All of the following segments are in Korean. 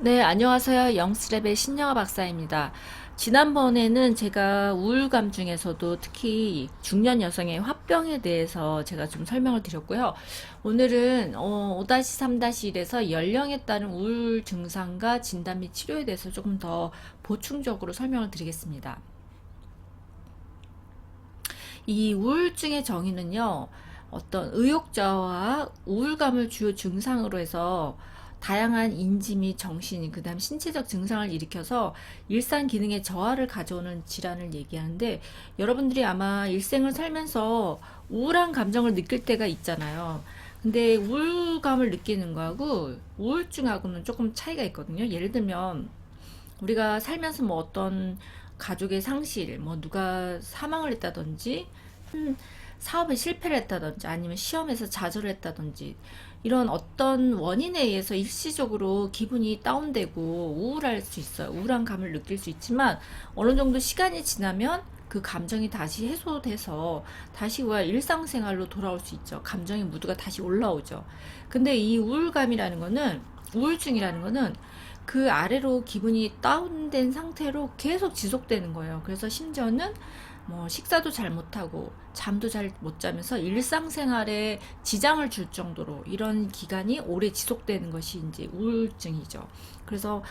네, 안녕하세요. 영스랩의 신영아 박사입니다. 지난번에는 제가 우울감 중에서도 특히 중년 여성의 화병에 대해서 제가 좀 설명을 드렸고요. 오늘은 5-3-1에서 연령에 따른 우울 증상과 진단 및 치료에 대해서 조금 더 보충적으로 설명을 드리겠습니다. 이 우울증의 정의는요, 어떤 의욕저하와 우울감을 주요 증상으로 해서 다양한 인지 및 정신, 그 다음 신체적 증상을 일으켜서 일상 기능의 저하를 가져오는 질환을 얘기하는데, 여러분들이 아마 일생을 살면서 우울한 감정을 느낄 때가 있잖아요. 근데 우울감을 느끼는 거하고 우울증하고는 조금 차이가 있거든요. 예를 들면 우리가 살면서 뭐 어떤 가족의 상실, 뭐 누가 사망을 했다든지, 사업에 실패를 했다든지, 아니면 시험에서 좌절을 했다든지, 이런 어떤 원인에 의해서 일시적으로 기분이 다운되고 우울할 수 있어요. 우울한 감을 느낄 수 있지만, 어느 정도 시간이 지나면 그 감정이 다시 해소돼서 다시 일상생활로 돌아올 수 있죠. 감정의 무드가 다시 올라오죠. 근데 이 우울증이라는 거는 그 아래로 기분이 다운된 상태로 계속 지속되는 거예요. 그래서 심지어는 뭐 식사도 잘 못하고 잠도 잘 못 자면서 일상생활에 지장을 줄 정도로 이런 기간이 오래 지속되는 것이 이제 우울증이죠. 그래서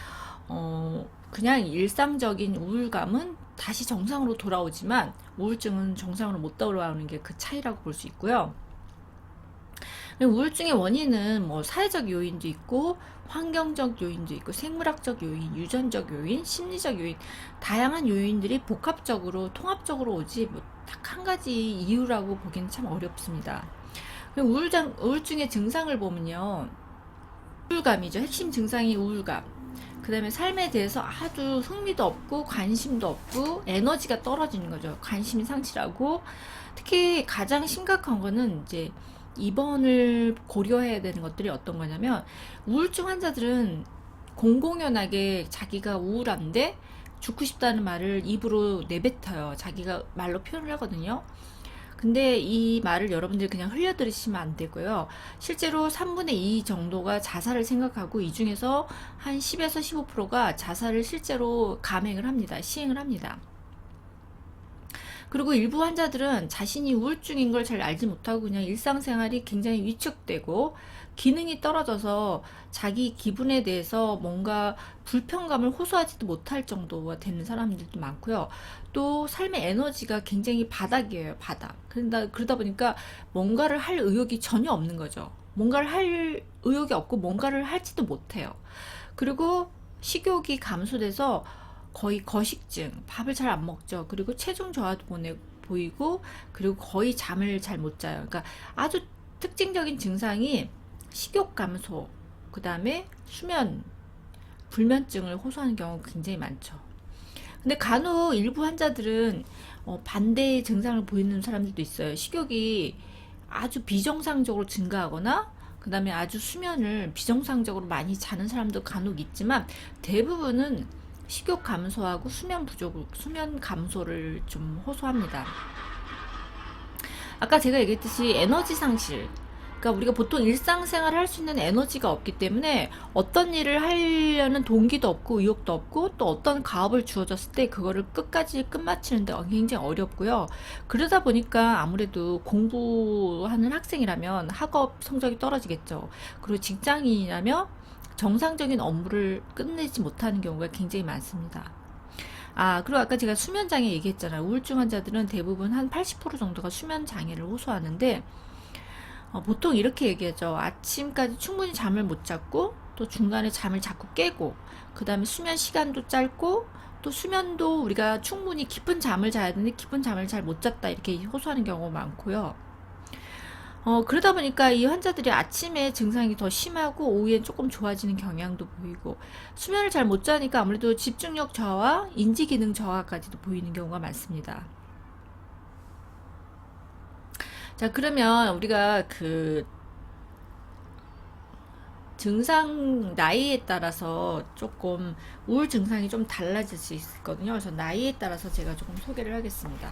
그냥 일상적인 우울감은 다시 정상으로 돌아오지만 우울증은 정상으로 못 돌아오는 게 그 차이라고 볼 수 있고요. 우울증의 원인은 뭐 사회적 요인도 있고 환경적 요인도 있고 생물학적 요인, 유전적 요인, 심리적 요인, 다양한 요인들이 복합적으로 통합적으로 오지 뭐 딱 한 가지 이유라고 보기는 참 어렵습니다. 우울증의 증상을 보면요, 우울감이죠. 핵심 증상이 우울감. 그 다음에 삶에 대해서 아주 흥미도 없고 관심도 없고 에너지가 떨어지는 거죠. 관심이 상실하고, 특히 가장 심각한 거는 이제 입원을 고려해야 되는 것들이 어떤 거냐면, 우울증 환자들은 공공연하게 자기가 우울한데 죽고 싶다는 말을 입으로 내뱉어요. 자기가 말로 표현을 하거든요. 근데 이 말을 여러분들이 그냥 흘려들으시면 안 되고요. 실제로 3분의 2 정도가 자살을 생각하고, 이 중에서 한 10에서 15%가 자살을 실제로 감행을 합니다. 시행을 합니다. 그리고 일부 환자들은 자신이 우울증인 걸 잘 알지 못하고 그냥 일상생활이 굉장히 위축되고 기능이 떨어져서 자기 기분에 대해서 뭔가 불편감을 호소하지도 못할 정도가 되는 사람들도 많고요. 또 삶의 에너지가 굉장히 바닥이에요, 바닥. 그러다 보니까 뭔가를 할 의욕이 전혀 없는 거죠. 뭔가를 할 의욕이 없고 뭔가를 할지도 못해요. 그리고 식욕이 감소돼서 거의 거식증, 밥을 잘 안 먹죠. 그리고 체중 저하도 보이고, 그리고 거의 잠을 잘 못 자요. 그러니까 아주 특징적인 증상이 식욕 감소, 그 다음에 수면 불면증을 호소하는 경우가 굉장히 많죠. 근데 간혹 일부 환자들은 반대의 증상을 보이는 사람들도 있어요. 식욕이 아주 비정상적으로 증가하거나, 그 다음에 아주 수면을 비정상적으로 많이 자는 사람도 간혹 있지만, 대부분은 식욕 감소하고 수면 감소를 좀 호소합니다. 아까 제가 얘기했듯이 에너지 상실. 그러니까 우리가 보통 일상생활을 할 수 있는 에너지가 없기 때문에 어떤 일을 하려는 동기도 없고 의욕도 없고, 또 어떤 가업을 주어졌을 때 그거를 끝까지 끝마치는데 굉장히 어렵고요. 그러다 보니까 아무래도 공부하는 학생이라면 학업 성적이 떨어지겠죠. 그리고 직장인이라면 정상적인 업무를 끝내지 못하는 경우가 굉장히 많습니다. 그리고 아까 제가 수면장애 얘기했잖아요. 우울증 환자들은 대부분 한 80% 정도가 수면장애를 호소하는데, 보통 이렇게 얘기하죠. 아침까지 충분히 잠을 못 잤고, 또 중간에 잠을 자꾸 깨고, 그 다음에 수면 시간도 짧고, 또 수면도 우리가 충분히 깊은 잠을 자야 되는데 깊은 잠을 잘 못 잤다, 이렇게 호소하는 경우가 많고요. 그러다 보니까 이 환자들이 아침에 증상이 더 심하고 오후엔 조금 좋아지는 경향도 보이고, 수면을 잘 못 자니까 아무래도 집중력 저하와 인지 기능 저하까지도 보이는 경우가 많습니다. 자, 그러면 우리가 그 증상 나이에 따라서 조금 우울 증상이 좀 달라질 수 있거든요. 그래서 나이에 따라서 제가 조금 소개를 하겠습니다.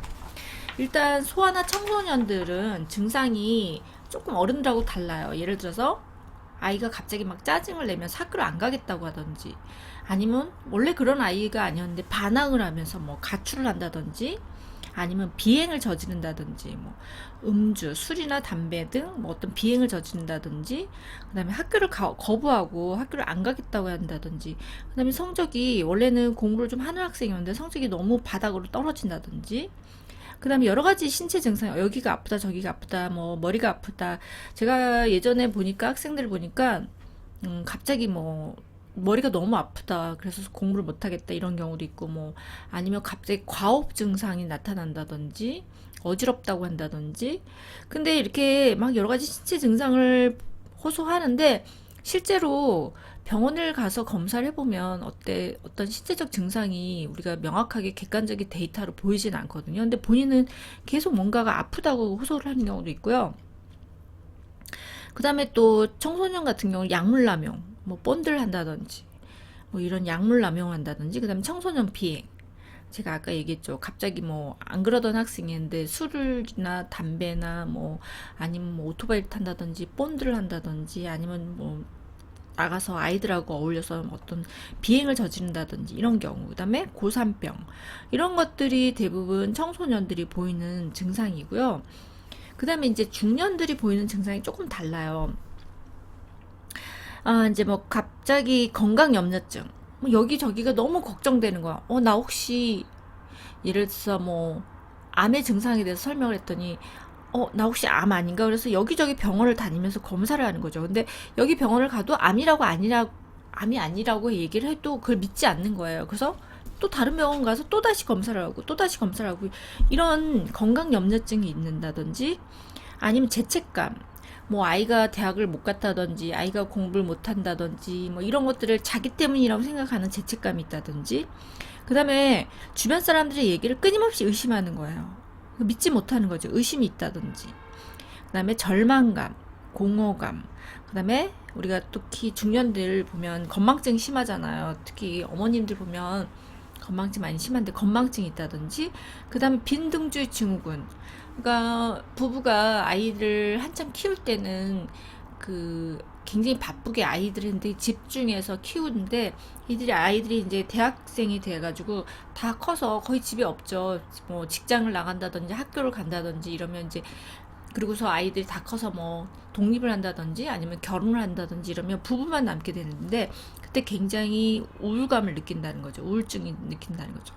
일단 소아나 청소년들은 증상이 조금 어른들하고 달라요. 예를 들어서 아이가 갑자기 막 짜증을 내면서 학교를 안 가겠다고 하든지, 아니면 원래 그런 아이가 아니었는데 반항을 하면서 뭐 가출을 한다든지, 아니면 비행을 저지른다든지, 뭐 음주, 술이나 담배 등 뭐 어떤 비행을 저지른다든지, 그다음에 학교를 거부하고 학교를 안 가겠다고 한다든지, 그다음에 성적이 원래는 공부를 좀 하는 학생이었는데 성적이 너무 바닥으로 떨어진다든지, 그다음에 여러 가지 신체 증상, 여기가 아프다, 저기가 아프다, 뭐 머리가 아프다. 제가 예전에 보니까 학생들 보니까 갑자기 뭐 머리가 너무 아프다, 그래서 공부를 못 하겠다, 이런 경우도 있고, 뭐 아니면 갑자기 과업 증상이 나타난다든지, 어지럽다고 한다든지. 근데 이렇게 막 여러 가지 신체 증상을 호소하는데 실제로 병원을 가서 검사를 해보면 어떤 신체적 증상이 우리가 명확하게 객관적인 데이터로 보이진 않거든요. 근데 본인은 계속 뭔가가 아프다고 호소를 하는 경우도 있고요. 그 다음에 또 청소년 같은 경우는 약물남용, 뭐 본드를 한다든지, 뭐 이런 약물남용을 한다든지, 그 다음에 청소년 비행. 제가 아까 얘기했죠. 갑자기 뭐 안 그러던 학생인데 술이나 담배나 뭐 아니면 뭐 오토바이를 탄다든지 본드를 한다든지, 아니면 뭐 나가서 아이들하고 어울려서 어떤 비행을 저지른다든지, 이런 경우. 그다음에 고산병, 이런 것들이 대부분 청소년들이 보이는 증상이고요. 그다음에 이제 중년들이 보이는 증상이 조금 달라요. 이제 뭐 갑자기 건강염려증, 뭐 여기저기가 너무 걱정되는 거야. 나 혹시, 예를 들어서 뭐 암의 증상에 대해서 설명을 했더니 나 혹시 암 아닌가? 그래서 여기저기 병원을 다니면서 검사를 하는 거죠. 근데 여기 병원을 가도 암이 아니라고 얘기를 해도 그걸 믿지 않는 거예요. 그래서 또 다른 병원 가서 또 다시 검사를 하고 또 다시 검사를 하고, 이런 건강 염려증이 있는다든지, 아니면 죄책감, 뭐 아이가 대학을 못 갔다든지, 아이가 공부를 못 한다든지, 뭐 이런 것들을 자기 때문이라고 생각하는 죄책감이 있다든지, 그 다음에 주변 사람들의 얘기를 끊임없이 의심하는 거예요. 믿지 못하는 거죠. 의심이 있다든지. 그 다음에 절망감, 공허감, 그 다음에 우리가 특히 중년들 보면 건망증이 심하잖아요. 특히 어머님들 보면 건망증 많이 심한데 건망증이 있다든지, 그 다음에 빈둥주의 증후군. 그러니까 부부가 아이를 한참 키울 때는 굉장히 바쁘게 아이들한테 집중해서 키우는데, 아이들이 이제 대학생이 돼가지고 다 커서 거의 집에 없죠. 뭐 직장을 나간다든지 학교를 간다든지 이러면 이제, 그리고서 아이들이 다 커서 뭐 독립을 한다든지 아니면 결혼을 한다든지 이러면 부부만 남게 되는데, 그때 굉장히 우울감을 느낀다는 거죠. 우울증이 느낀다는 거죠.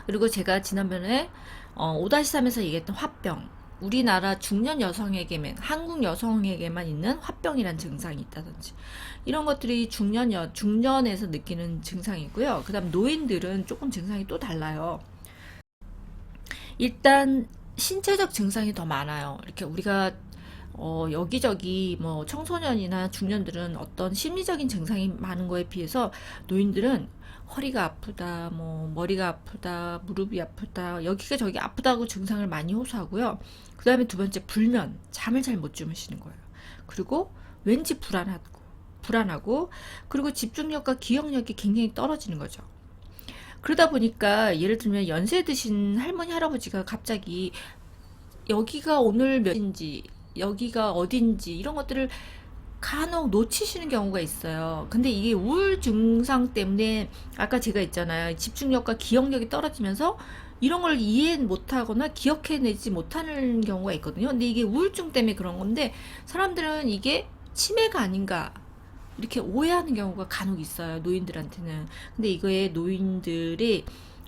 그리고 제가 지난번에 5-3에서 얘기했던 화병, 우리나라 중년 여성에게만, 한국 여성에게만 있는 화병이란 증상이 있다든지, 이런 것들이 중년에서 느끼는 증상이고요. 그 다음 노인들은 조금 증상이 또 달라요. 일단 신체적 증상이 더 많아요. 이렇게 우리가 여기저기 뭐 청소년이나 중년들은 어떤 심리적인 증상이 많은 거에 비해서 노인들은 허리가 아프다, 뭐 머리가 아프다, 무릎이 아프다, 여기가 저기 아프다고 증상을 많이 호소하고요. 그 다음에 두 번째, 불면, 잠을 잘 못 주무시는 거예요. 그리고 왠지 불안하고, 그리고 집중력과 기억력이 굉장히 떨어지는 거죠. 그러다 보니까 예를 들면 연세 드신 할머니 할아버지가 갑자기 여기가 오늘 몇인지, 여기가 어딘지, 이런 것들을 간혹 놓치시는 경우가 있어요. 근데 이게 우울 증상 때문에, 아까 제가 있잖아요. 집중력과 기억력이 떨어지면서 이런 걸 이해 못하거나 기억해내지 못하는 경우가 있거든요. 근데 이게 우울증 때문에 그런 건데, 사람들은 이게 치매가 아닌가 이렇게 오해하는 경우가 간혹 있어요. 노인들한테는. 근데 이거에 노인들이,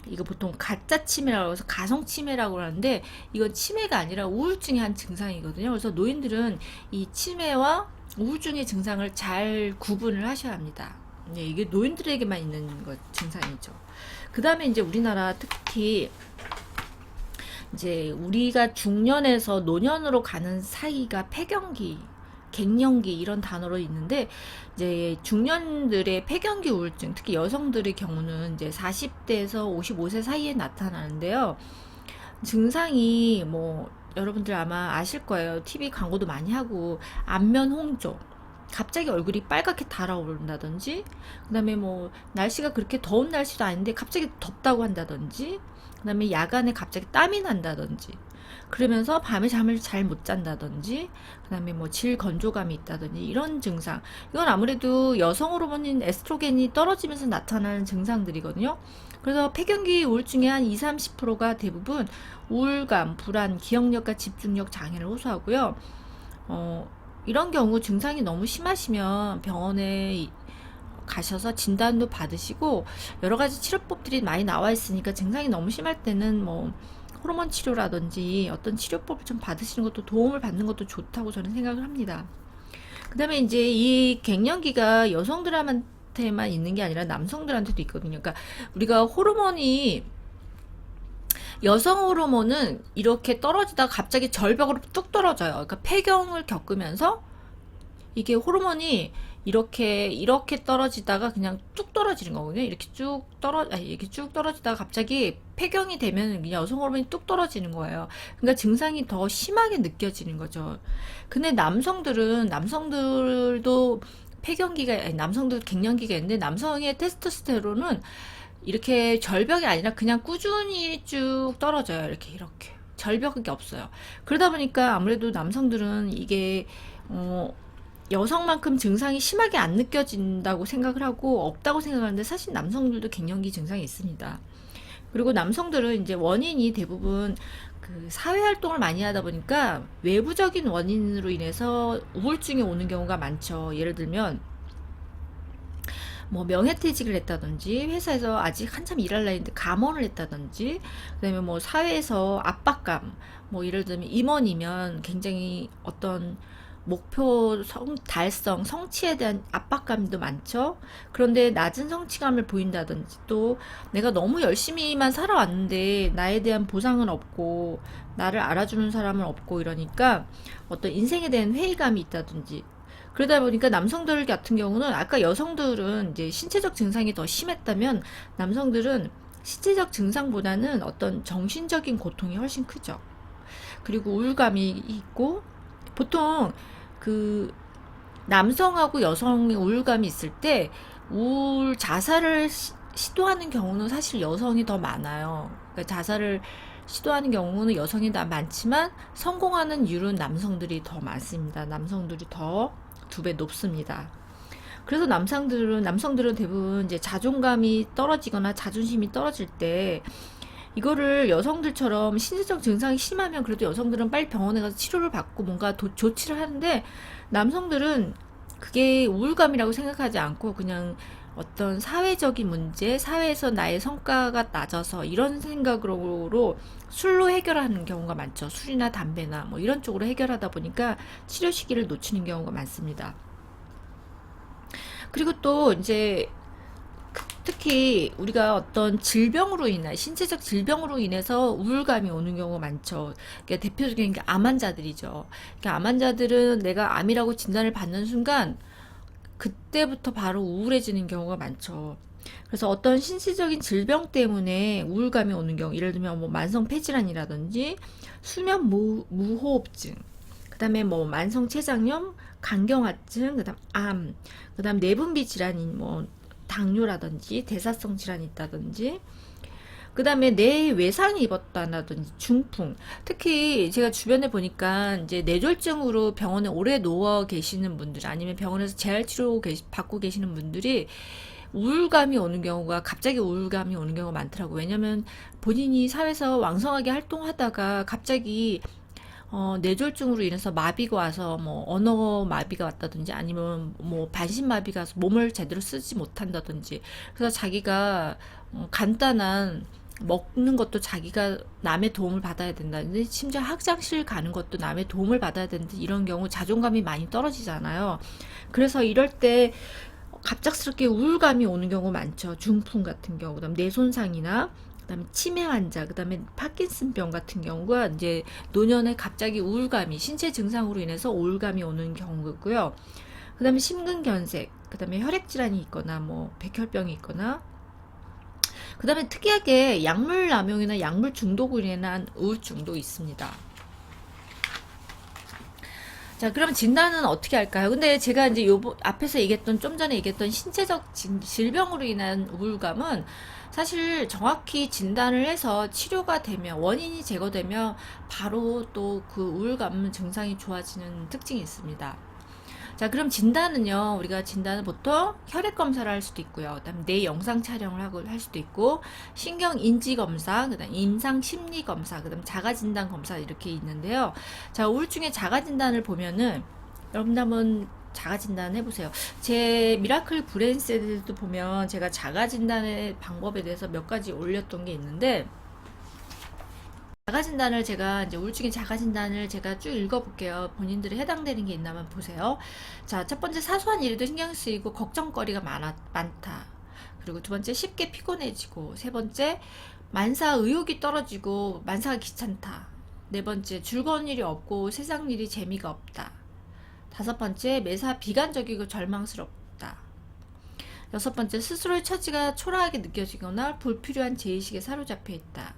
이거 보통 가짜 치매라고 해서 가성 치매라고 하는데, 이건 치매가 아니라 우울증의 한 증상이거든요. 그래서 노인들은 이 치매와 우울증의 증상을 잘 구분을 하셔야 합니다. 네, 이게 노인들에게만 있는 증상이죠. 그 다음에 이제 우리나라 특히 이제 우리가 중년에서 노년으로 가는 사이가 폐경기, 갱년기, 이런 단어로 있는데, 이제 중년들의 폐경기 우울증, 특히 여성들의 경우는 이제 40대에서 55세 사이에 나타나는데요. 증상이 뭐 여러분들 아마 아실 거예요. TV 광고도 많이 하고, 안면 홍조, 갑자기 얼굴이 빨갛게 달아오른다든지, 그 다음에 뭐 날씨가 그렇게 더운 날씨도 아닌데 갑자기 덥다고 한다든지, 그 다음에 야간에 갑자기 땀이 난다든지, 그러면서 밤에 잠을 잘 못 잔다든지, 그다음에 뭐 질 건조감이 있다든지 이런 증상. 이건 아무래도 여성 호르몬인 에스트로겐이 떨어지면서 나타나는 증상들이거든요. 그래서 폐경기 우울증의 한 2, 30%가 대부분 우울감, 불안, 기억력과 집중력 장애를 호소하고요. 이런 경우 증상이 너무 심하시면 병원에 가셔서 진단도 받으시고 여러 가지 치료법들이 많이 나와 있으니까 증상이 너무 심할 때는 뭐 호르몬 치료라든지 어떤 치료법을 좀 받으시는 것도 도움을 받는 것도 좋다고 저는 생각을 합니다. 그 다음에 이제 이 갱년기가 여성들한테만 있는 게 아니라 남성들한테도 있거든요. 그러니까 우리가 호르몬이 여성 호르몬은 이렇게 떨어지다가 갑자기 절벽으로 뚝 떨어져요. 그러니까 폐경을 겪으면서 이게 호르몬이 이렇게 떨어지다가 그냥 뚝 떨어지는 거거든요. 이렇게 쭉 떨어지다가 갑자기 폐경이 되면 그냥 여성 호르몬이 뚝 떨어지는 거예요. 그러니까 증상이 더 심하게 느껴지는 거죠. 근데 남성들도 남성들 갱년기가 있는데 남성의 테스토스테론은 이렇게 절벽이 아니라 그냥 꾸준히 쭉 떨어져요. 이렇게 절벽이 없어요. 그러다 보니까 아무래도 남성들은 이게 여성만큼 증상이 심하게 안 느껴진다고 생각을 하고 없다고 생각하는데 사실 남성들도 갱년기 증상이 있습니다. 그리고 남성들은 이제 원인이 대부분 그 사회 활동을 많이 하다 보니까 외부적인 원인으로 인해서 우울증이 오는 경우가 많죠. 예를 들면 뭐 명예퇴직을 했다든지 회사에서 아직 한참 일할 나이인데 감원을 했다든지, 그다음에 뭐 사회에서 압박감, 뭐 예를 들면 임원이면 굉장히 어떤 목표 달성, 성취에 대한 압박감도 많죠. 그런데 낮은 성취감을 보인다든지, 또 내가 너무 열심히만 살아왔는데 나에 대한 보상은 없고 나를 알아주는 사람은 없고 이러니까 어떤 인생에 대한 회의감이 있다든지, 그러다 보니까 남성들 같은 경우는 아까 여성들은 이제 신체적 증상이 더 심했다면 남성들은 신체적 증상보다는 어떤 정신적인 고통이 훨씬 크죠. 그리고 우울감이 있고, 보통 그 남성하고 여성의 우울감이 있을 때 자살을 시도하는 경우는 사실 여성이 더 많아요. 그러니까 자살을 시도하는 경우는 여성이 더 많지만 성공하는 율은 남성들이 더 많습니다. 남성들이 더 2배 높습니다. 그래서 남성들은 대부분 이제 자존감이 떨어지거나 자존심이 떨어질 때 이거를 여성들처럼 신체적 증상이 심하면 그래도 여성들은 빨리 병원에 가서 치료를 받고 뭔가 조치를 하는데, 남성들은 그게 우울감이라고 생각하지 않고 그냥 어떤 사회적인 문제, 사회에서 나의 성과가 낮아서 이런 생각으로 술로 해결하는 경우가 많죠. 술이나 담배나 뭐 이런 쪽으로 해결하다 보니까 치료 시기를 놓치는 경우가 많습니다. 그리고 또 이제 특히 우리가 어떤 신체적 질병으로 인해서 우울감이 오는 경우가 많죠. 그러니까 대표적인 게 암 환자들이죠. 그러니까 암 환자들은 내가 암이라고 진단을 받는 순간 그때부터 바로 우울해지는 경우가 많죠. 그래서 어떤 신체적인 질병 때문에 우울감이 오는 경우, 예를 들면 뭐 만성 폐질환이라든지 수면 무호흡증, 그다음에 뭐 만성 췌장염, 간경화증, 그다음 암, 그다음 내분비 질환인 뭐 당뇨라든지 대사성 질환이 있다든지, 그 다음에 뇌 외상이 입었다든지 중풍. 특히 제가 주변에 보니까 이제 뇌졸중으로 병원에 오래 누워 계시는 분들, 아니면 병원에서 재활치료 받고 계시는 분들이 갑자기 우울감이 오는 경우가 많더라고요. 왜냐면 본인이 사회에서 왕성하게 활동하다가 갑자기 뇌졸중으로 인해서 마비가 와서 뭐 언어 마비가 왔다든지, 아니면 뭐 반신 마비가 와서 몸을 제대로 쓰지 못한다든지, 그래서 자기가 간단한 먹는 것도 자기가 남의 도움을 받아야 된다든지, 심지어 학장실 가는 것도 남의 도움을 받아야 되는데, 이런 경우 자존감이 많이 떨어지잖아요. 그래서 이럴 때 갑작스럽게 우울감이 오는 경우 많죠. 중풍 같은 경우, 그다음 뇌 손상이나 그다음에 치매 환자, 그다음에 파킨슨병 같은 경우가 이제 노년에 갑자기 우울감이 신체 증상으로 인해서 우울감이 오는 경우고요. 그다음에 심근경색, 그다음에 혈액 질환이 있거나 뭐 백혈병이 있거나, 그다음에 특이하게 약물 남용이나 약물 중독으로 인한 우울증도 있습니다. 자, 그럼 진단은 어떻게 할까요? 근데 제가 이제 앞에서 얘기했던, 좀 전에 얘기했던 신체적 질병으로 인한 우울감은 사실 정확히 진단을 해서 치료가 되면, 원인이 제거되면 바로 또 그 우울감 증상이 좋아지는 특징이 있습니다. 자, 그럼 진단은요, 우리가 진단은 보통 혈액 검사를 할 수도 있고요. 그다음에 뇌 영상 촬영을 하고 할 수도 있고, 신경 인지 검사, 그다음 임상 심리 검사, 그다음 자가 진단 검사 이렇게 있는데요. 자, 우울증의 자가 진단을 보면은 여러분들 한번 자가 진단 해보세요. 제 미라클 브레인 셀도 보면 제가 자가 진단의 방법에 대해서 몇 가지 올렸던 게 있는데, 자가진단을 제가 이제 우울증의 자가진단을 제가 쭉 읽어볼게요. 본인들이 해당되는 게 있나만 보세요. 자, 첫 번째 사소한 일에도 신경 쓰이고 걱정거리가 많다. 그리고 두 번째 쉽게 피곤해지고, 세 번째 만사 의욕이 떨어지고 만사가 귀찮다. 네 번째 즐거운 일이 없고 세상 일이 재미가 없다. 다섯 번째 매사 비관적이고 절망스럽다. 여섯 번째 스스로의 처지가 초라하게 느껴지거나 불필요한 제의식에 사로잡혀 있다.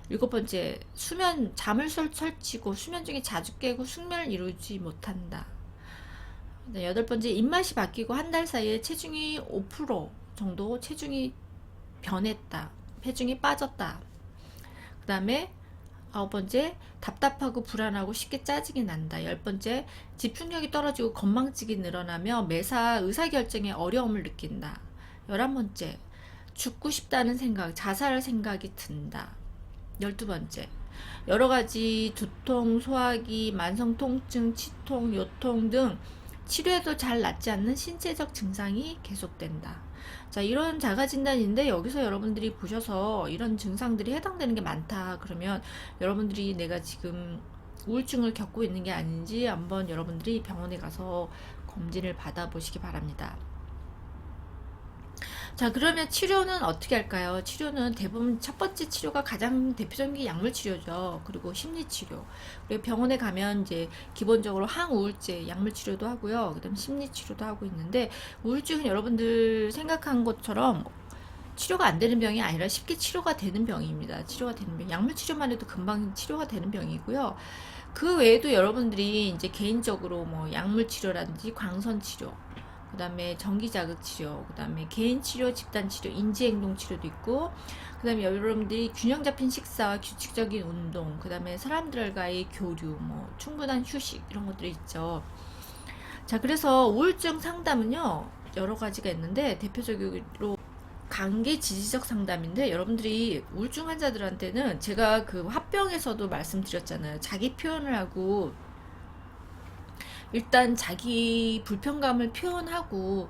일곱 번째, 잠을 설치고 수면 중에 자주 깨고 숙면을 이루지 못한다. 여덟 번째, 입맛이 바뀌고 한 달 사이에 체중이 5% 정도 체중이 변했다. 체중이 빠졌다. 그 다음에 아홉 번째, 답답하고 불안하고 쉽게 짜증이 난다. 열 번째, 집중력이 떨어지고 건망증이 늘어나며 매사 의사결정에 어려움을 느낀다. 11번째, 죽고 싶다는 생각, 자살 생각이 든다. 12번째, 여러가지 두통, 소화기, 만성통증, 치통, 요통 등 치료해도 잘 낫지 않는 신체적 증상이 계속된다. 자, 이런 자가진단인데 여기서 여러분들이 보셔서 이런 증상들이 해당되는 게 많다. 그러면 여러분들이 내가 지금 우울증을 겪고 있는 게 아닌지 한번 여러분들이 병원에 가서 검진을 받아보시기 바랍니다. 자, 그러면 치료는 어떻게 할까요? 치료는 대부분 첫 번째 치료가 가장 대표적인 게 약물 치료죠. 그리고 심리 치료. 그리고 병원에 가면 이제 기본적으로 항우울제 약물 치료도 하고요. 그다음 심리 치료도 하고 있는데, 우울증은 여러분들 생각한 것처럼 치료가 안 되는 병이 아니라 쉽게 치료가 되는 병입니다. 치료가 되는 병. 약물 치료만 해도 금방 치료가 되는 병이고요. 그 외에도 여러분들이 이제 개인적으로 뭐 약물 치료라든지 광선 치료, 그 다음에 전기자극치료, 그 다음에 개인치료, 집단치료, 인지행동치료도 있고, 그 다음에 여러분들이 균형 잡힌 식사와 규칙적인 운동, 그 다음에 사람들과의 교류, 뭐 충분한 휴식, 이런 것들이 있죠. 자, 그래서 우울증 상담은요, 여러 가지가 있는데 대표적으로 관계 지지적 상담인데, 여러분들이 우울증 환자들한테는 제가 그 화병에서도 말씀드렸잖아요. 자기 표현을 하고 일단 자기 불편감을 표현하고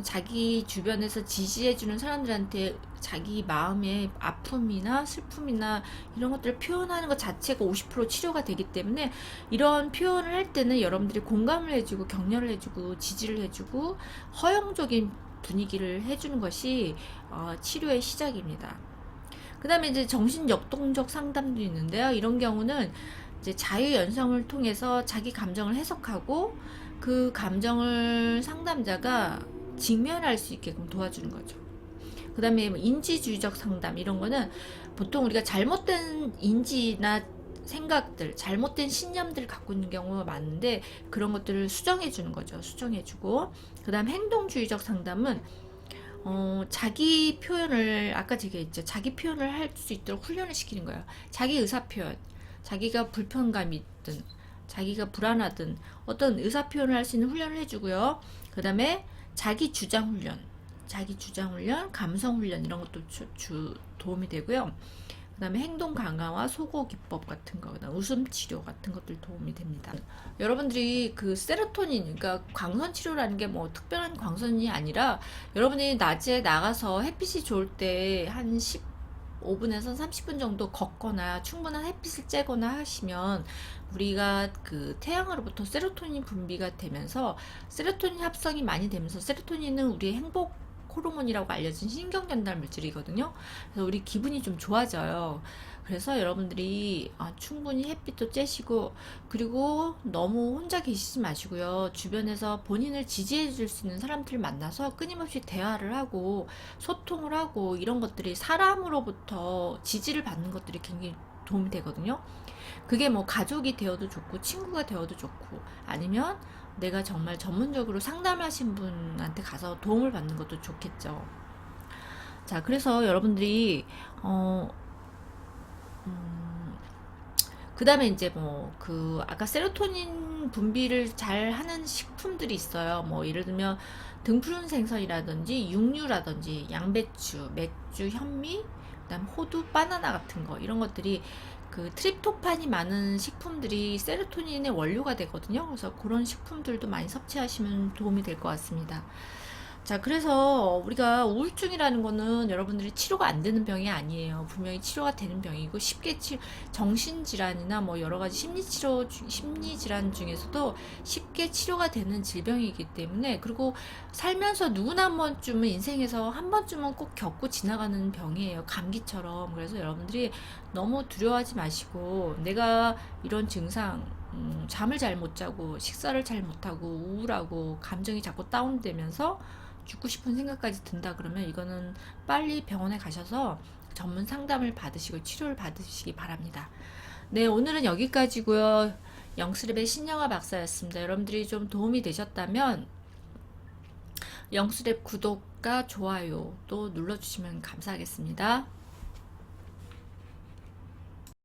자기 주변에서 지지해주는 사람들한테 자기 마음의 아픔이나 슬픔이나 이런 것들을 표현하는 것 자체가 50% 치료가 되기 때문에, 이런 표현을 할 때는 여러분들이 공감을 해주고 격려를 해주고 지지를 해주고 허용적인 분위기를 해주는 것이 치료의 시작입니다. 그 다음에 이제 정신역동적 상담도 있는데요. 이런 경우는 이제 자유연성을 통해서 자기 감정을 해석하고 그 감정을 상담자가 직면할 수 있게끔 도와주는 거죠. 그 다음에 인지주의적 상담, 이런 거는 보통 우리가 잘못된 인지나 생각들, 잘못된 신념들을 갖고 있는 경우가 많은데, 그런 것들을 수정해 주는 거죠. 수정해 주고, 그 다음 행동주의적 상담은 자기 표현을, 아까 제가 했죠, 자기 표현을 할 수 있도록 훈련을 시키는 거예요. 자기 의사 표현, 자기가 불편감이 있든 자기가 불안하든 어떤 의사 표현을 할 수 있는 훈련을 해주고요. 그 다음에 자기 주장 훈련, 감성 훈련, 이런 것도 도움이 되고요. 그 다음에 행동 강화와 소고 기법 같은 거, 그다음 웃음 치료 같은 것들 도움이 됩니다. 여러분들이 그 세로토닌, 그러니까 광선 치료라는 게 뭐 특별한 광선이 아니라, 여러분이 낮에 나가서 햇빛이 좋을 때 한 15분에서 30분 정도 걷거나 충분한 햇빛을 쬐거나 하시면, 우리가 그 태양으로부터 세로토닌 분비가 되면서 세로토닌 합성이 많이 되면서, 세로토닌은 우리의 행복 호르몬이라고 알려진 신경 전달 물질이거든요. 그래서 우리 기분이 좀 좋아져요. 그래서 여러분들이 충분히 햇빛도 쬐시고, 그리고 너무 혼자 계시지 마시고요. 주변에서 본인을 지지해 줄 수 있는 사람들을 만나서 끊임없이 대화를 하고 소통을 하고, 이런 것들이 사람으로부터 지지를 받는 것들이 굉장히 도움이 되거든요. 그게 뭐 가족이 되어도 좋고 친구가 되어도 좋고 아니면 내가 정말 전문적으로 상담하신 분한테 가서 도움을 받는 것도 좋겠죠. 자, 그래서 여러분들이 그 다음에 이제 뭐 그 아까 세로토닌 분비를 잘 하는 식품들이 있어요. 뭐 예를 들면 등푸른 생선이라든지 육류라든지 양배추, 맥주, 현미, 그다음 호두, 바나나 같은 거 이런 것들이 그 트립토판이 많은 식품들이 세로토닌의 원료가 되거든요. 그래서 그런 식품들도 많이 섭취하시면 도움이 될 것 같습니다. 자, 그래서 우리가 우울증이라는 거는 여러분들이 치료가 안 되는 병이 아니에요. 분명히 치료가 되는 병이고 쉽게 정신질환이나 뭐 여러 가지 심리질환 중에서도 쉽게 치료가 되는 질병이기 때문에 그리고 살면서 누구나 한 번쯤은 인생에서 한 번쯤은 꼭 겪고 지나가는 병이에요. 감기처럼. 그래서 여러분들이 너무 두려워하지 마시고 내가 이런 증상 잠을 잘 못 자고 식사를 잘 못하고 우울하고 감정이 자꾸 다운되면서 죽고 싶은 생각까지 든다 그러면 이거는 빨리 병원에 가셔서 전문 상담을 받으시고 치료를 받으시기 바랍니다. 네, 오늘은 여기까지고요. 영수랩의 신영아 박사였습니다. 여러분들이 좀 도움이 되셨다면 영수랩 구독과 좋아요 또 눌러주시면 감사하겠습니다.